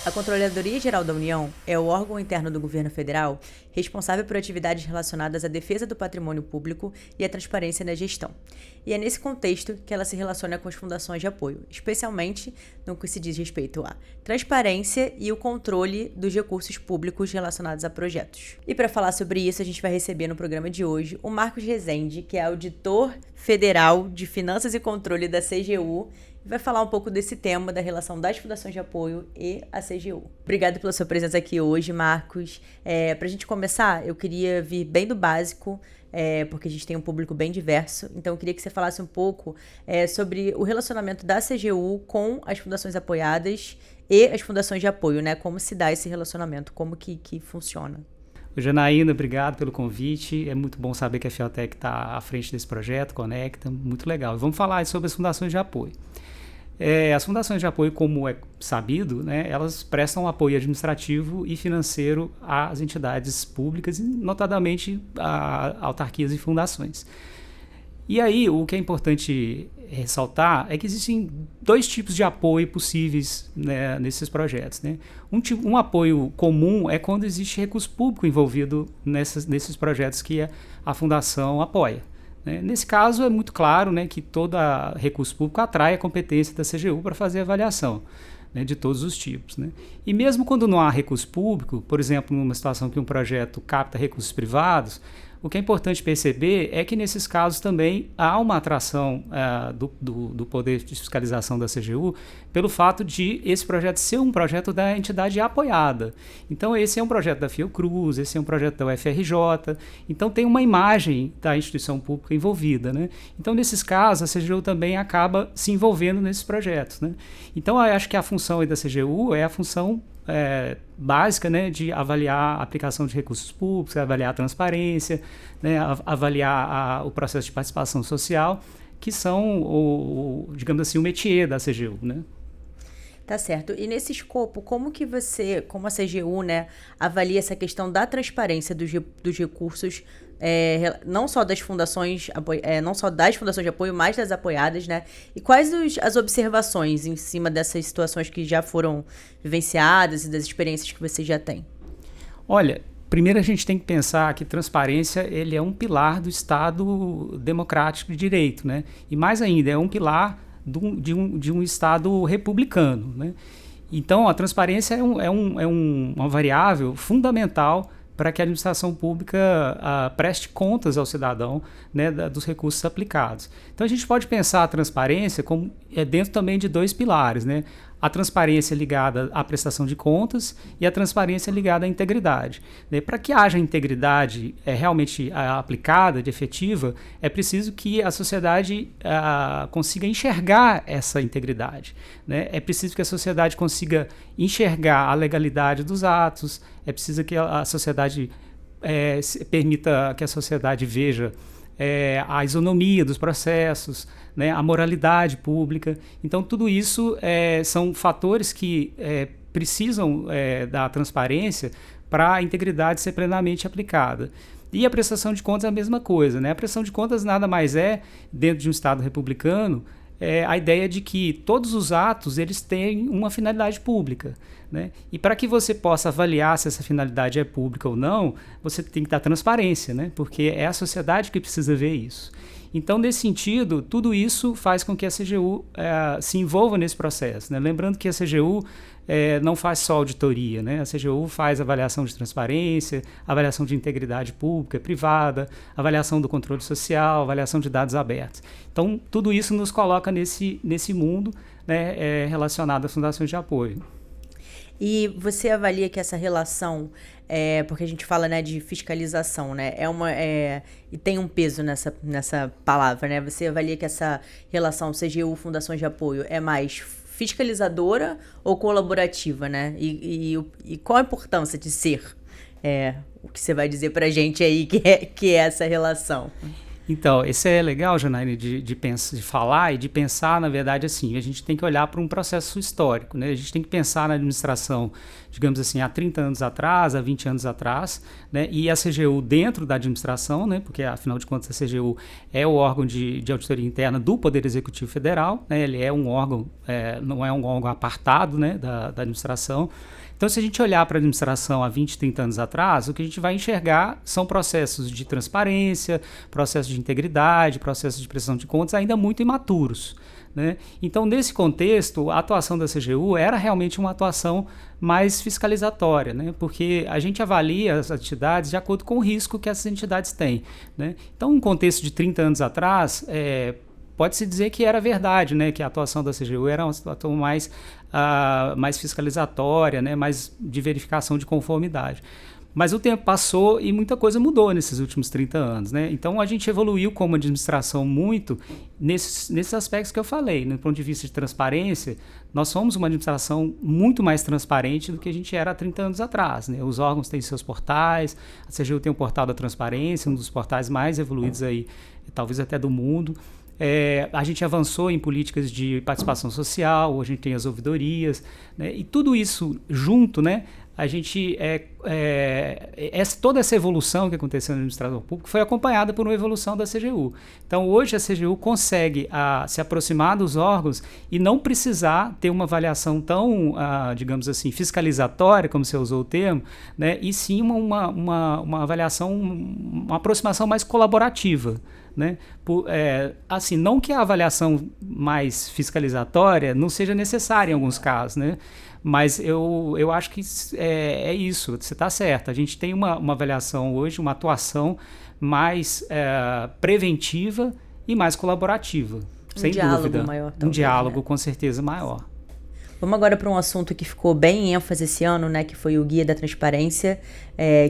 A Controladoria Geral da União é o órgão interno do governo federal responsável por atividades relacionadas à defesa do patrimônio público e à transparência na gestão. E é nesse contexto que ela se relaciona com as fundações de apoio, especialmente no que se diz respeito à transparência e o controle dos recursos públicos relacionados a projetos. E para falar sobre isso, a gente vai receber no programa de hoje o Marcos Rezende, que é auditor federal de Finanças e Controle da CGU, e vai falar um pouco desse tema da relação das fundações de apoio e a CGU. Obrigada pela sua presença aqui hoje, Marcos. Para a gente começar, eu queria vir bem do básico, porque a gente tem um público bem diverso, então eu queria que você falasse um pouco sobre o relacionamento da CGU com as fundações apoiadas e as fundações de apoio, né? Como se dá esse relacionamento, como que funciona. Janaína, obrigado pelo convite. É muito bom saber que a Fiotec está à frente desse projeto, Conecta, muito legal. Vamos falar sobre as fundações de apoio. As fundações de apoio, como é sabido, né, elas prestam apoio administrativo e financeiro às entidades públicas, notadamente a autarquias e fundações. E aí, o que é importante ressaltar é que existem dois tipos de apoio possíveis, né, nesses projetos. Né? Um apoio comum é quando existe recurso público envolvido nesses projetos que a fundação apoia. Nesse caso, é muito claro, né, que todo recurso público atrai a competência da CGU para fazer a avaliação, né, de todos os tipos. Né? E mesmo quando não há recurso público, por exemplo, numa situação que um projeto capta recursos privados, o que é importante perceber é que nesses casos também há uma atração do poder de fiscalização da CGU pelo fato de esse projeto ser um projeto da entidade apoiada. Então esse é um projeto da Fiocruz, esse é um projeto da UFRJ, então tem uma imagem da instituição pública envolvida. Né? Então nesses casos a CGU também acaba se envolvendo nesses projetos. Né? Então eu acho que a função da CGU é a função básica, né, de avaliar a aplicação de recursos públicos, avaliar a transparência, né, avaliar o processo de participação social, que são, digamos assim, o métier da CGU, né? Tá certo. E nesse escopo, como a CGU, né, avalia essa questão da transparência dos recursos, não só das fundações de apoio, mas das apoiadas, né? E quais as observações em cima dessas situações que já foram vivenciadas e das experiências que você já tem? Olha, primeiro a gente tem que pensar que transparência ele é um pilar do Estado democrático de direito, né? E mais ainda, é um pilar de um Estado republicano. Né? Então, a transparência é uma variável fundamental para que a administração pública preste contas ao cidadão, né, dos recursos aplicados. Então, a gente pode pensar a transparência como dentro também de dois pilares, né? A transparência ligada à prestação de contas e a transparência ligada à integridade. Né? Para que haja integridade realmente aplicada, de efetiva, é preciso que a sociedade consiga enxergar essa integridade. Né? É preciso que a sociedade consiga enxergar a legalidade dos atos, é preciso que a sociedade permita que a sociedade veja a isonomia dos processos, né, a moralidade pública. Então, tudo isso são fatores que precisam da transparência para a integridade ser plenamente aplicada. E a prestação de contas é a mesma coisa. Né? A prestação de contas nada mais dentro de um Estado republicano, a ideia de que todos os atos eles têm uma finalidade pública. Né? E para que você possa avaliar se essa finalidade é pública ou não, você tem que dar transparência, né? Porque é a sociedade que precisa ver isso. Então, nesse sentido, tudo isso faz com que a CGU se envolva nesse processo. Né? Lembrando que a CGU não faz só auditoria, né? A CGU faz avaliação de transparência, avaliação de integridade pública e privada, avaliação do controle social, avaliação de dados abertos. Então, tudo isso nos coloca nesse mundo, né, relacionado às fundações de apoio. E você avalia que essa relação, porque a gente fala, né, de fiscalização, né, e tem um peso nessa palavra, né? Você avalia que essa relação CGU, fundações de apoio, é mais fiscalizadora ou colaborativa, né? E qual a importância de ser? O que você vai dizer pra gente aí que é essa relação? Então, isso é legal, Janaína, de falar e de pensar, na verdade, assim, a gente tem que olhar para um processo histórico, né? A gente tem que pensar na administração, digamos assim, há 30 anos atrás, há 20 anos atrás, né? E a CGU dentro da administração, né? Porque, afinal de contas, a CGU é o órgão de auditoria interna do Poder Executivo Federal, né? Ele é um órgão, não é um órgão apartado, né? da administração. Então, se a gente olhar para a administração há 20, 30 anos atrás, o que a gente vai enxergar são processos de transparência, processos de integridade, processos de prestação de contas ainda muito imaturos, né? Então, nesse contexto, a atuação da CGU era realmente uma atuação mais fiscalizatória, né? Porque a gente avalia as entidades de acordo com o risco que essas entidades têm, né? Então, um contexto de 30 anos atrás, pode-se dizer que era verdade, né? Que a atuação da CGU era uma atuação mais fiscalizatória, né? Mais de verificação de conformidade. Mas o tempo passou e muita coisa mudou nesses últimos 30 anos, né? Então a gente evoluiu como administração muito nesses aspectos que eu falei. No ponto de vista de transparência, nós somos uma administração muito mais transparente do que a gente era há 30 anos atrás, né? Os órgãos têm seus portais, a CGU tem um portal da transparência, um dos portais mais evoluídos aí, talvez até do mundo. A gente avançou em políticas de participação social, a gente tem as ouvidorias, né? E tudo isso junto, né? A gente toda essa evolução que aconteceu no administrador público foi acompanhada por uma evolução da CGU. Então, hoje a CGU consegue se aproximar dos órgãos e não precisar ter uma avaliação tão, digamos assim, fiscalizatória, como você usou o termo, né? E sim uma avaliação, uma aproximação mais colaborativa, né? Assim, não que a avaliação mais fiscalizatória não seja necessária em alguns casos, né? Mas eu acho que é isso, você está certo. A gente tem uma avaliação hoje, uma atuação mais preventiva e mais colaborativa, sem dúvida. Maior, talvez, um diálogo, né? Com certeza maior. Vamos agora para um assunto que ficou bem em ênfase esse ano, né, que foi o Guia da Transparência,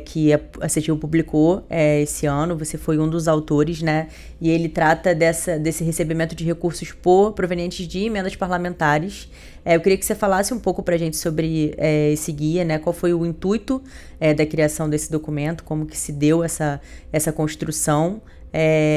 que a CGU publicou esse ano. Você foi um dos autores, né, e ele trata desse recebimento de recursos provenientes de emendas parlamentares. Eu queria que você falasse um pouco para a gente sobre esse guia, né, qual foi o intuito da criação desse documento, como que se deu essa construção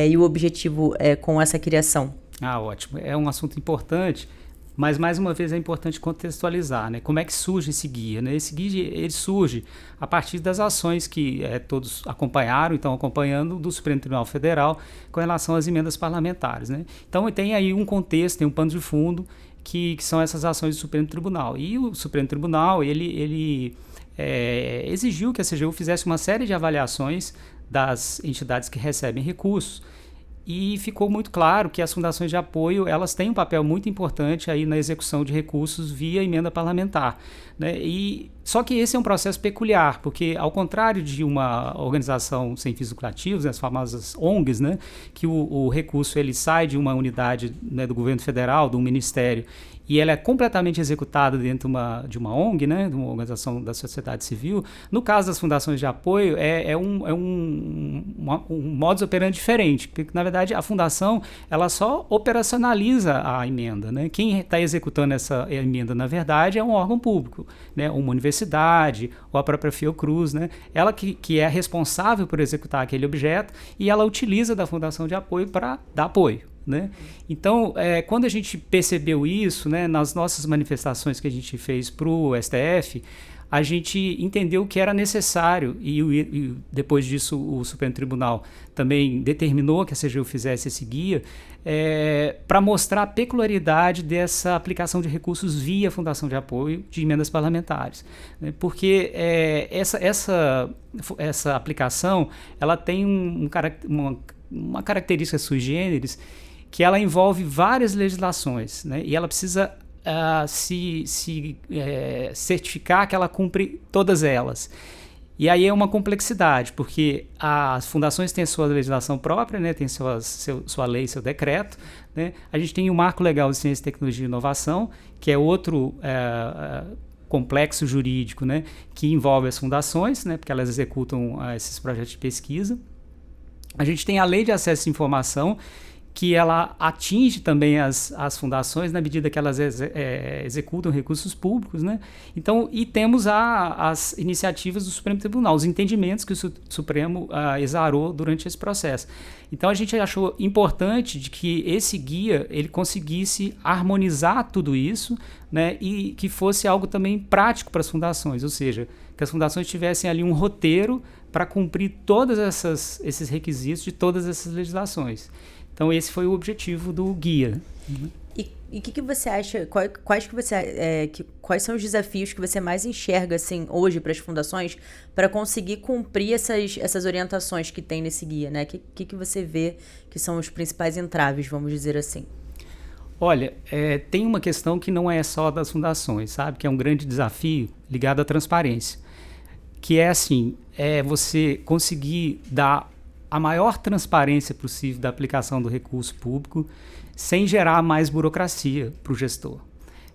e o objetivo com essa criação. Ótimo. É um assunto importante. Mas, mais uma vez, é importante contextualizar, né? Como é que surge esse guia, né? Esse guia ele surge a partir das ações que todos acompanharam, estão acompanhando do Supremo Tribunal Federal com relação às emendas parlamentares, né? Então, tem aí um contexto, tem um pano de fundo que são essas ações do Supremo Tribunal. E o Supremo Tribunal, ele exigiu que a CGU fizesse uma série de avaliações das entidades que recebem recursos. E ficou muito claro que as fundações de apoio elas têm um papel muito importante aí na execução de recursos via emenda parlamentar, né? Só que esse é um processo peculiar, porque ao contrário de uma organização sem fins lucrativos, né, as famosas ONGs, né, que o recurso ele sai de uma unidade, né, do governo federal, de um ministério, e ela é completamente executada dentro de uma ONG, né, de uma organização da sociedade civil. No caso das fundações de apoio, um modus operandi diferente, porque, na verdade, a fundação ela só operacionaliza a emenda, né? Quem está executando essa emenda, na verdade, é um órgão público, né? Uma universidade ou a própria Fiocruz, né? Ela que é responsável por executar aquele objeto e ela utiliza da fundação de apoio para dar apoio, né? Então, quando a gente percebeu isso, né, nas nossas manifestações que a gente fez para o STF, a gente entendeu que era necessário, e depois disso o Supremo Tribunal também determinou que a CGU fizesse esse guia, para mostrar a peculiaridade dessa aplicação de recursos via Fundação de Apoio de Emendas Parlamentares, né? Porque essa aplicação ela tem uma característica sui generis, que ela envolve várias legislações, né? E ela precisa certificar que ela cumpre todas elas. E aí é uma complexidade, porque as fundações têm a sua legislação própria, né? Tem sua lei, seu decreto, né? A gente tem o Marco Legal de Ciência, Tecnologia e Inovação, que é outro complexo jurídico, né? Que envolve as fundações, né? Porque elas executam esses projetos de pesquisa. A gente tem a Lei de Acesso à Informação, que ela atinge também as fundações na medida que elas executam recursos públicos, né? Então, e temos as iniciativas do Supremo Tribunal, os entendimentos que o Supremo exarou durante esse processo. Então, a gente achou importante de que esse guia ele conseguisse harmonizar tudo isso, né? E que fosse algo também prático para as fundações, ou seja, que as fundações tivessem ali um roteiro para cumprir todos esses requisitos de todas essas legislações. Então, esse foi o objetivo do guia. E o que você acha, quais são os desafios que você mais enxerga assim, hoje para as fundações para conseguir cumprir essas orientações que tem nesse guia, né? O que você vê que são os principais entraves, vamos dizer assim? Olha, tem uma questão que não é só das fundações, sabe? Que é um grande desafio ligado à transparência. Que é assim, você conseguir dar a maior transparência possível da aplicação do recurso público sem gerar mais burocracia para o gestor.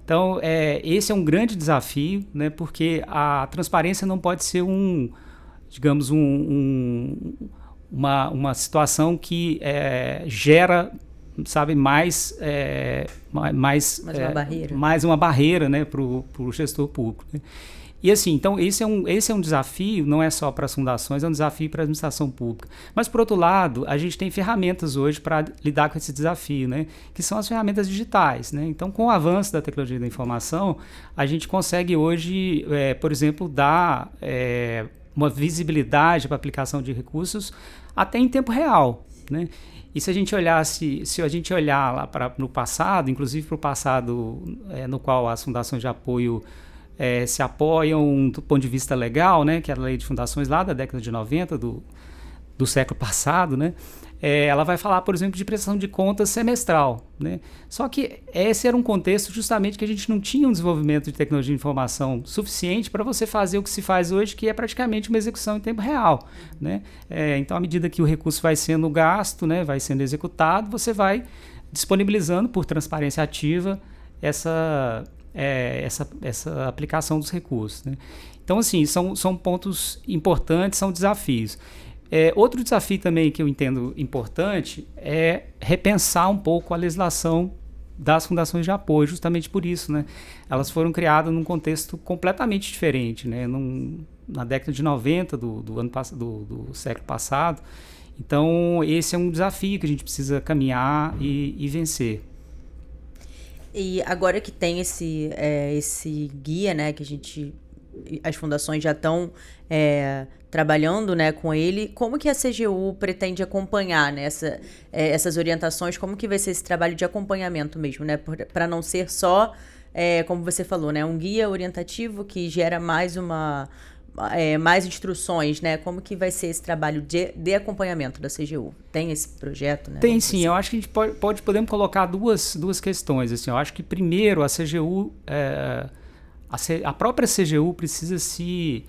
Então, esse é um grande desafio, né, porque a transparência não pode ser uma situação que gera, sabe, mais uma barreira, né, para o gestor público, né? E assim, então esse é um desafio, não é só para as fundações, é um desafio para a administração pública. Mas, por outro lado, a gente tem ferramentas hoje para lidar com esse desafio, né? Que são as ferramentas digitais, né? Então, com o avanço da tecnologia da informação, a gente consegue hoje, por exemplo, dar uma visibilidade para a aplicação de recursos até em tempo real, né? E se a gente olhar lá no passado, inclusive para o passado no qual as fundações de apoio se apoiam do ponto de vista legal, né, que é a lei de fundações lá da década de 90 do século passado, né, ela vai falar, por exemplo, de prestação de contas semestral, né? Só que esse era um contexto justamente que a gente não tinha um desenvolvimento de tecnologia de informação suficiente para você fazer o que se faz hoje, que é praticamente uma execução em tempo real, né? Então, à medida que o recurso vai sendo gasto, né, vai sendo executado, você vai disponibilizando por transparência ativa essa aplicação dos recursos, né? Então, assim, são pontos importantes, são desafios. Outro desafio também que eu entendo importante é repensar um pouco a legislação das fundações de apoio, justamente por isso, né? Elas foram criadas num contexto completamente diferente, né? Na década de 90 do século passado. Então, esse é um desafio que a gente precisa caminhar e vencer. E agora que tem esse guia, né, que as fundações já estão trabalhando, né, com ele, como que a CGU pretende acompanhar, né, essas orientações, como que vai ser esse trabalho de acompanhamento mesmo, né, para não ser só, como você falou, né, um guia orientativo que gera mais instruções, né? Como que vai ser esse trabalho de acompanhamento da CGU? Tem esse projeto, né? Tem sim, eu acho que a gente podemos colocar duas questões. Assim, eu acho que primeiro a CGU, a própria CGU precisa se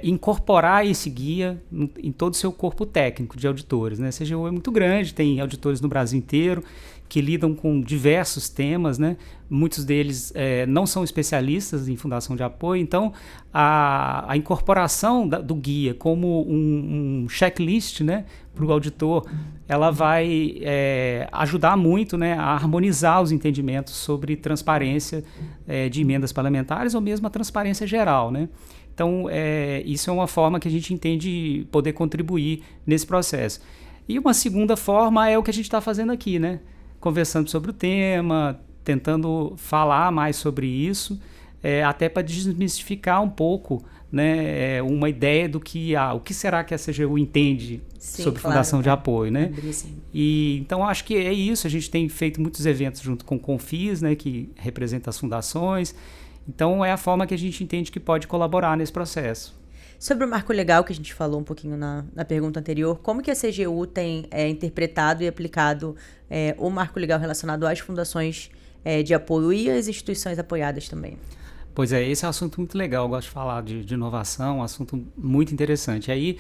incorporar esse guia em todo o seu corpo técnico de auditores, né? A CGU é muito grande, tem auditores no Brasil inteiro que lidam com diversos temas, né? Muitos deles não são especialistas em fundação de apoio, então a incorporação do guia como um checklist, né, para o auditor, ela vai ajudar muito, né, a harmonizar os entendimentos sobre transparência de emendas parlamentares ou mesmo a transparência geral, né? Então, isso é uma forma que a gente entende poder contribuir nesse processo. E uma segunda forma é o que a gente está fazendo aqui, né? Conversando sobre o tema, tentando falar mais sobre isso, até para desmistificar um pouco, né, uma ideia do que o que será que a CGU entende sobre fundação de apoio, né? E então acho que é isso. A gente tem feito muitos eventos junto com o Confis, né, que representa as fundações. Então é a forma que a gente entende que pode colaborar nesse processo. Sobre o marco legal, que a gente falou um pouquinho na pergunta anterior, como que a CGU tem interpretado e aplicado o marco legal relacionado às fundações de apoio e às instituições apoiadas também? Pois esse é um assunto muito legal, eu gosto de falar de inovação, um assunto muito interessante. Aí,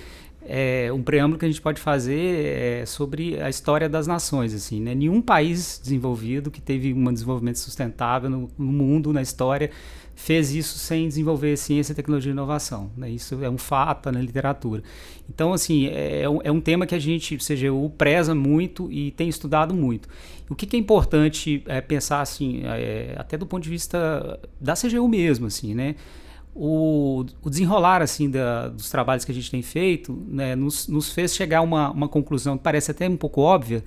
um preâmbulo que a gente pode fazer sobre a história das nações, assim, né? Nenhum país desenvolvido que teve um desenvolvimento sustentável no mundo, na história, fez isso sem desenvolver ciência, tecnologia e inovação, né? Isso é um fato na literatura. Então, assim, é um tema que a gente, CGU, preza muito e tem estudado muito. O que é importante pensar, assim, até do ponto de vista da CGU mesmo, assim, né? O desenrolar assim, dos trabalhos que a gente tem feito, né, nos fez chegar a uma conclusão que parece até um pouco óbvia,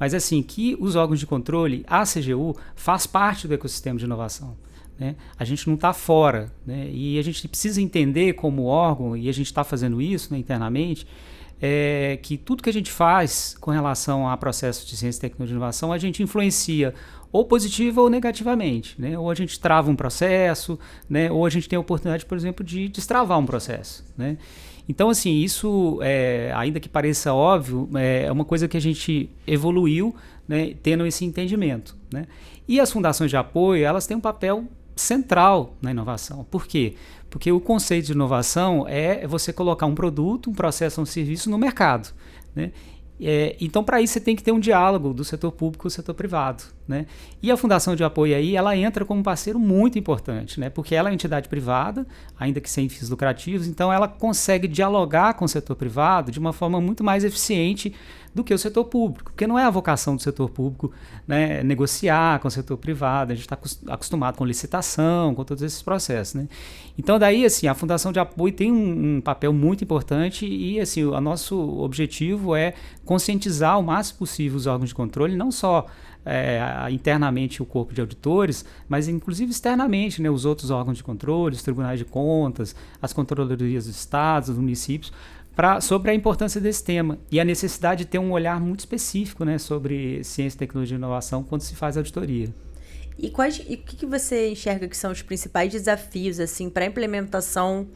mas assim, que os órgãos de controle, a CGU, faz parte do ecossistema de inovação. Né? A gente não está fora, né? E a gente precisa entender como órgão, e a gente está fazendo isso, né, internamente, que tudo que a gente faz com relação a processos de ciência, tecnologia e inovação, a gente influencia ou positiva ou negativamente, né? Ou a gente trava um processo, né? Ou a gente tem a oportunidade, por exemplo, de destravar um processo, né? Então, assim, isso, ainda que pareça óbvio, é uma coisa que a gente evoluiu, né, tendo esse entendimento, né? E as fundações de apoio, elas têm um papel central na inovação. Por quê? Porque o conceito de inovação é você colocar um produto, um processo, um serviço no mercado, né? Então, para isso, você tem que ter um diálogo do setor público com o setor privado, né? E a Fundação de Apoio aí, ela entra como um parceiro muito importante, né? Porque ela é uma entidade privada, ainda que sem fins lucrativos, então ela consegue dialogar com o setor privado de uma forma muito mais eficiente do que o setor público, porque não é a vocação do setor público, né, negociar com o setor privado, a gente está acostumado com licitação, com todos esses processos, né? Então daí, assim, a Fundação de Apoio tem um papel muito importante e, assim, o nosso objetivo é conscientizar o máximo possível os órgãos de controle, não só internamente o corpo de auditores, mas inclusive externamente, né, os outros órgãos de controle, os tribunais de contas, as controlarias dos estados, dos municípios, sobre a importância desse tema e a necessidade de ter um olhar muito específico, né, sobre ciência, tecnologia e inovação quando se faz auditoria. E o que você enxerga que são os principais desafios assim, para a implementação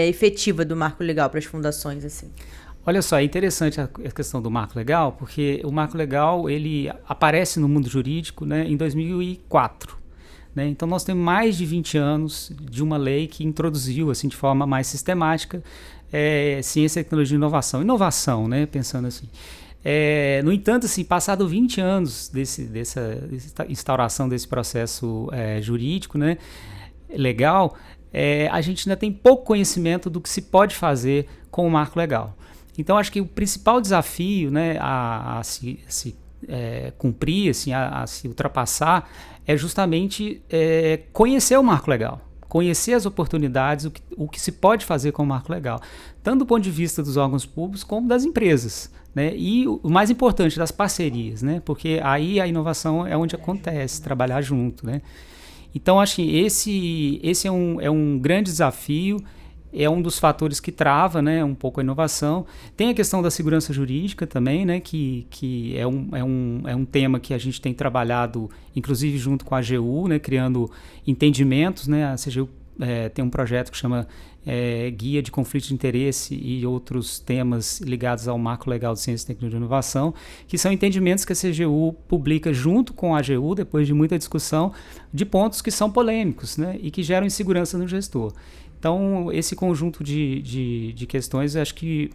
efetiva do marco legal para as fundações? Assim? Olha só, é interessante a questão do marco legal, porque o marco legal ele aparece no mundo jurídico, né, em 2004. Né? Então nós temos mais de 20 anos de uma lei que introduziu assim, de forma mais sistemática ciência, tecnologia e inovação. Inovação, né, pensando assim. No entanto, assim, passado 20 anos dessa instauração desse processo jurídico, né, legal, a gente ainda tem pouco conhecimento do que se pode fazer com o marco legal. Então, acho que o principal desafio, né, a se cumprir, assim, a se ultrapassar, é justamente conhecer o marco legal, conhecer as oportunidades, o que se pode fazer com o marco legal, tanto do ponto de vista dos órgãos públicos como das empresas, né? E o mais importante, das parcerias, né? Porque aí a inovação é onde acontece, trabalhar junto, né? Então, acho que esse é um grande desafio, é um dos fatores que trava, né, um pouco a inovação. Tem a questão da segurança jurídica também, né, que é um tema que a gente tem trabalhado, inclusive junto com a AGU, né, criando entendimentos. Né, a CGU tem um projeto que chama Guia de Conflito de Interesse e outros temas ligados ao marco legal de ciência, tecnologia e inovação, que são entendimentos que a CGU publica junto com a AGU, depois de muita discussão, de pontos que são polêmicos, né, e que geram insegurança no gestor. Então, esse conjunto de questões acho que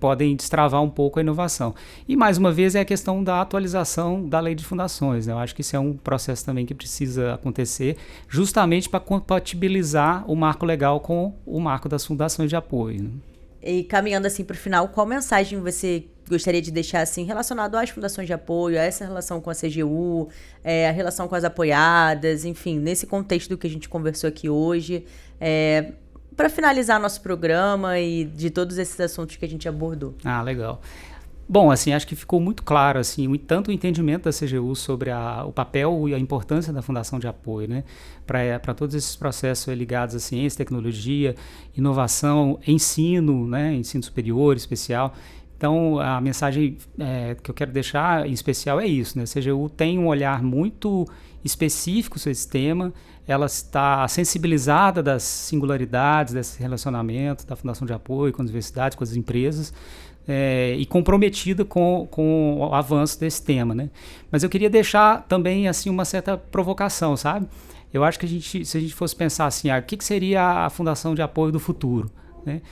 podem destravar um pouco a inovação. E, mais uma vez, é a questão da atualização da lei de fundações. Né? Eu acho que isso é um processo também que precisa acontecer, justamente para compatibilizar o marco legal com o marco das fundações de apoio. Né? E caminhando assim para o final, qual mensagem você gostaria de deixar assim relacionado às fundações de apoio, a essa relação com a CGU, a relação com as apoiadas, enfim, nesse contexto do que a gente conversou aqui hoje, para finalizar nosso programa e de todos esses assuntos que a gente abordou? Ah, legal. Bom, assim, acho que ficou muito claro, assim, tanto o entendimento da CGU sobre o papel e a importância da Fundação de Apoio, né, para todos esses processos ligados à ciência, tecnologia, inovação, ensino, né, ensino superior, especial. Então, a mensagem que eu quero deixar em especial é isso, né, a CGU tem um olhar muito específico sobre esse tema, ela está sensibilizada das singularidades desse relacionamento da Fundação de Apoio com as universidades, com as empresas, e comprometida com o avanço desse tema, né? Mas eu queria deixar também assim uma certa provocação, sabe? Eu acho que se a gente fosse pensar assim, o que seria a Fundação de Apoio do futuro, né?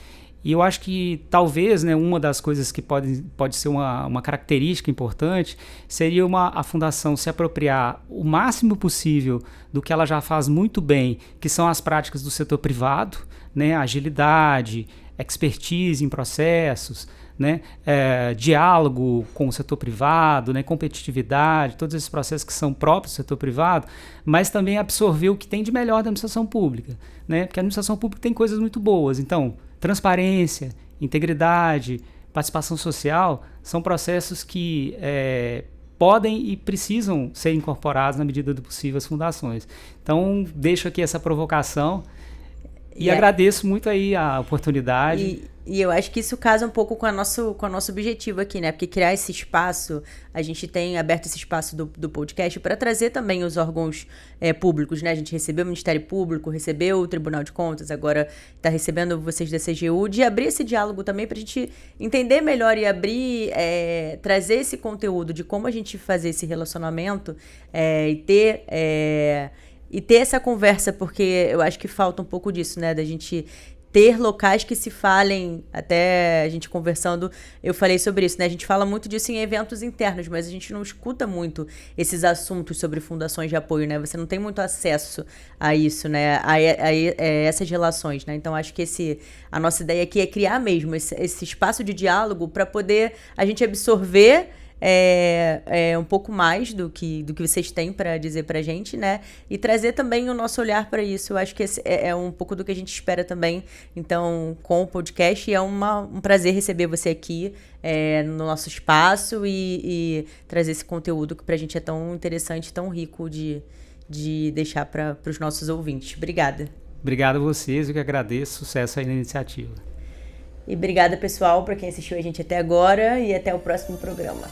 E eu acho que talvez, né, uma das coisas que pode ser uma característica importante seria a fundação se apropriar o máximo possível do que ela já faz muito bem, que são as práticas do setor privado, né, agilidade, expertise em processos, né, diálogo com o setor privado, né, competitividade, todos esses processos que são próprios do setor privado, mas também absorver o que tem de melhor da administração pública, né, porque a administração pública tem coisas muito boas. Então, transparência, integridade, participação social são processos que podem e precisam ser incorporados na medida do possível às fundações. Então, deixo aqui essa provocação e agradeço muito aí a oportunidade. E eu acho que isso casa um pouco com o nosso objetivo aqui, né? Porque criar esse espaço, a gente tem aberto esse espaço do podcast para trazer também os órgãos públicos, né? A gente recebeu o Ministério Público, recebeu o Tribunal de Contas, agora está recebendo vocês da CGU, de abrir esse diálogo também para a gente entender melhor e abrir, trazer esse conteúdo de como a gente fazer esse relacionamento e ter essa conversa, porque eu acho que falta um pouco disso, né? Da gente ter locais que se falem, até a gente conversando, eu falei sobre isso, né? A gente fala muito disso em eventos internos, mas a gente não escuta muito esses assuntos sobre fundações de apoio, né? Você não tem muito acesso a isso, né? A essas relações, né? Então, acho que a nossa ideia aqui é criar mesmo esse espaço de diálogo para poder a gente absorver um pouco mais do que vocês têm para dizer pra gente, né? E trazer também o nosso olhar para isso. Eu acho que esse é um pouco do que a gente espera também, então, com o podcast. E é um prazer receber você aqui no nosso espaço e trazer esse conteúdo que pra gente é tão interessante, tão rico de deixar para os nossos ouvintes. Obrigada. Obrigado a vocês, eu que agradeço. Sucesso aí na iniciativa. E obrigada, pessoal, para quem assistiu a gente até agora e até o próximo programa.